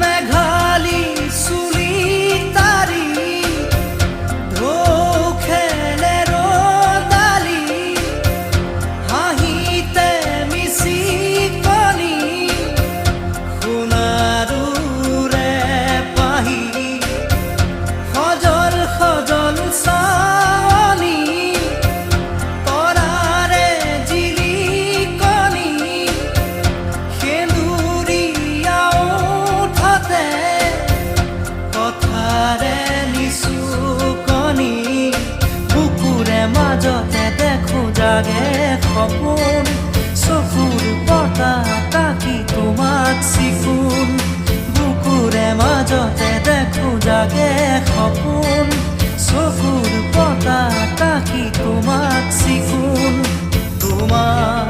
মেঘালী চুলি তাৰি ঢৌ খেলে ৰ'দালি হাঁহিতে মিচিকনি সোণাৰুৰে পাহি সজল সজল চাৱনি তৰাৰে জিলিকনি সেন্দুৰীয়া ওঠতে কথাৰে নিচুকনি বুকুৰে মাজতে দেখো জাগে সপোন চকুৰ পতা তাকি তোমাক চিকুণ বুকুৰে মাজতে দেখো জাগে সপোন চকুৰ পতা তাকি তোমাক চিকুণ তোমাৰ